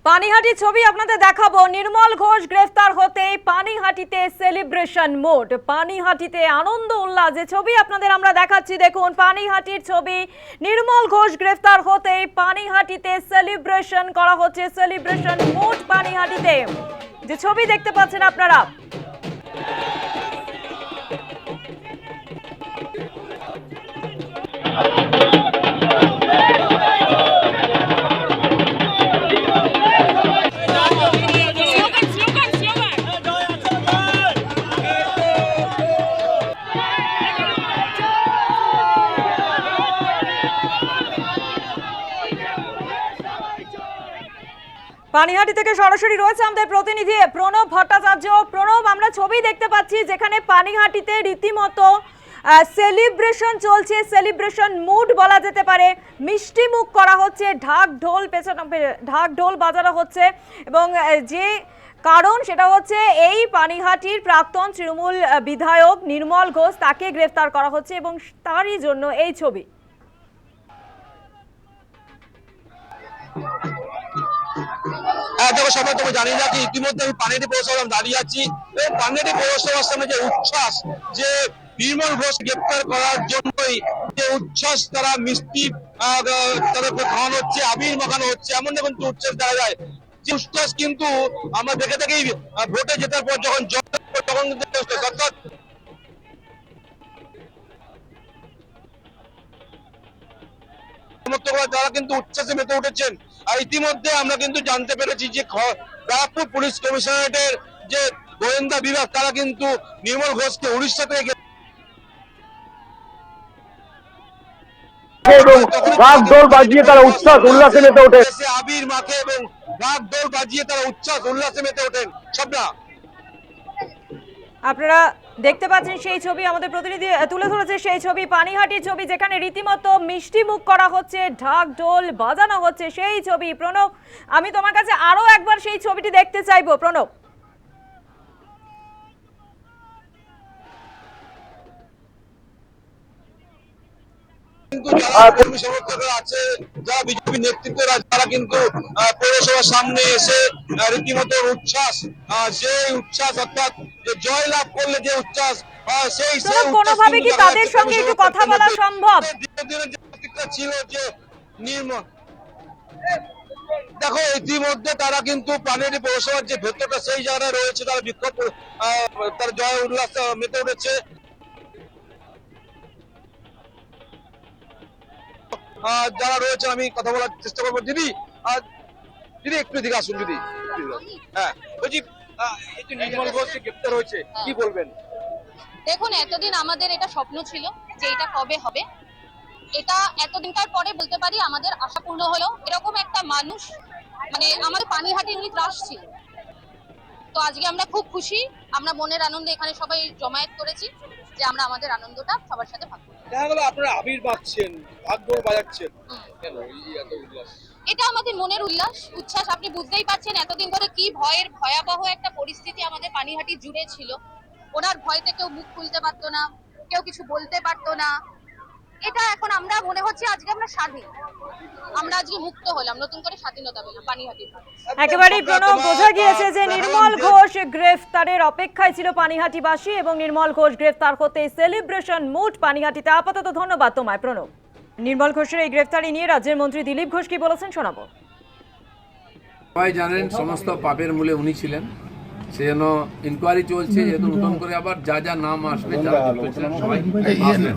পানিহাটির ছবি আপনাদের দেখাবো। নির্মল ঘোষ গ্রেফতার হতেই পানিহাটিতে সেলিব্রেশন মোড। পানিহাটিতে আনন্দ উল্লাস, যে ছবি আপনাদের আমরা দেখাচ্ছি দেখুন, পানিহাটির ছবি। নির্মল ঘোষ গ্রেফতার হতেই পানিহাটিতে সেলিব্রেশন করা হচ্ছে, সেলিব্রেশন মোড পানিহাটিতে, যে ছবি দেখতে পাচ্ছেন আপনারা। পানিহাটি থেকে সরাসরি রয়েছে আমাদের প্রতিনিধি প্রণব ভট্টাচার্য। প্রণব, আমরা ছবি দেখতে পাচ্ছি যেখানে পানিহাটিতে রীতিমতো সেলিব্রেশন চলছে, সেলিব্রেশন মুড বলা যেতে পারে। মিষ্টি মুখ করা হচ্ছে, ঢাক ঢোল ঢাক ঢোল বাজানো হচ্ছে, এবং যে কারণ সেটা হচ্ছে এই পানিহাটির প্রাক্তন তৃণমূল বিধায়ক নির্মল ঘোষ, তাকে গ্রেফতার করা হচ্ছে এবং তারই জন্য এই ছবি। দেখো সবাই, তুমি জানি না কি ইতিমধ্যে আমি পানিহাটি পৌরসভা দাঁড়িয়ে আছি। পানিহাটি পৌরসভার সামনে যে উচ্ছ্বাস, যে নির্মল ঘোষ গ্রেপ্তার করার জন্যই যে উচ্ছ্বাস, তারা মিষ্টি তাদেরকে খাওয়ানো হচ্ছে, আবির মাখানো হচ্ছে, এমন কিন্তু উচ্ছ্বাস দেখা যায়। যে উচ্ছ্বাস কিন্তু আমরা দেখে থাকি ভোটে জেতার পর, তখন কিন্তু অর্থাৎ তারা কিন্তু উচ্ছ্বাসে মেতে উঠেছেন। আর ইতিমধ্যে আমরা কিন্তু জানতে পেরেছি যে ব্যারাকপুর পুলিশ কমিশনারেটের যে গোয়েন্দা বিভাগ, তারা কিন্তু নির্মল ঘোষকে উড়িষ্যা থেকে আবির মাখে এবং ঢাক ঢোল বাজিয়ে তারা উচ্ছ্বাস উল্লাসে মেতে ওঠেন। সবটা আপনারা দেখতে পাচ্ছেন সেই ছবি, আমাদের প্রতিনিধি তুলে ধরেছে সেই ছবি, পানিহাটির ছবি, যেখানে রীতিমতো মিষ্টি মুখ করা হচ্ছে, ঢাক ঢোল বাজানো হচ্ছে, সেই ছবি। প্রণব, আমি তোমার কাছে আরো একবার সেই ছবিটি দেখতে চাইবো। প্রণব, যারা কর্মী সমর্থকরা আছে, যারা বিজেপি নেতৃত্বরা, তারা কিন্তু পৌরসভার সামনে এসে রীতিমতো উচ্ছ্বাস, সেই উচ্ছ্বাস অর্থাৎ যে জয় লাভ করলে যে উচ্ছ্বাস, সেই কোনোভাবে কি তাদের সঙ্গে একটু কথা বলা সম্ভব? ছিল যে নির্মল, দেখো ইতিমধ্যে তারা কিন্তু পানিহাটি পৌরসভার যে ভেতরটা, সেই জায়গায় রয়েছে, তারা বিক্ষোভ, তার জয় উল্লাস মেতে উঠেছে। যারা রয়েছে আমি কথা বলার চেষ্টা করবো। দিদি, দিদি একটু এদিকে আসুন দিদি। হ্যাঁ বলছি, এই যে নির্মল ঘোষ গ্রেপ্তার হয়েছে, কি বলবেন? দেখুন, এতদিন আমাদের এটা স্বপ্ন ছিল যে এটা কবে হবে। এটা এতদিনকার পরে বলতে পারি আমাদের আশা পূর্ণ হলো। এরকম একটা মানুষ মানে আমাদের পানিহাটি উনি ত্রাস ছিল। তো আজকে আমরা খুব খুশি, আমরা মনের আনন্দে এখানে সবাই জমায়েত করেছি যে আমরা আমাদের আনন্দটা সবার সাথে ভাগ করব। দেখা গেল আপনারা আবির মাখছেন, ঢাক ঢোল বাজাচ্ছেন, কেন এই এত উল্লাস? এটা আমাদের মনের উচ্ছ্বাস। আপনি বুঝতেই পারছেন এতদিন ধরে কি ভয়াবহ একটা পরিস্থিতি আমাদের পানিহাটি জুড়ে ছিল। ওনার ভয়তে কেউ মুখ খুলতে পারতো না, কেউ কিছু বলতে পারতো না। এটা এখন আমরা মনে হচ্ছে আজকে আমরা স্বাধীন, আমরা আজকে মুক্ত হলাম, নতুন করে স্বাধীনতা পেলাম পানিহাটির। একেবারেই প্রণব, বোঝা গিয়েছে যে নির্মল ঘোষ গ্রেফতারের অপেক্ষায় ছিল পানিহাটিবাসী, এবং নির্মল ঘোষ গ্রেফতার হতে সেলিব্রেশন মুড পানিহাটিতে। আপাতত ধন্যবাদ তোমায় প্রণব। নির্মল ঘোষের এই গ্রেফতারি নিয়ে রাজ্যের মন্ত্রী দিলীপ ঘোষ কি বলেছেন শোনাবো। সবাই জানেন সমস্ত পাপের মূলে উনি ছিলেন, সেজন্য ইনকোয়ারি চলছে। যেহেতু নতুন করে আবার যা যা নাম আসবে, যারা সবাই আসবেন।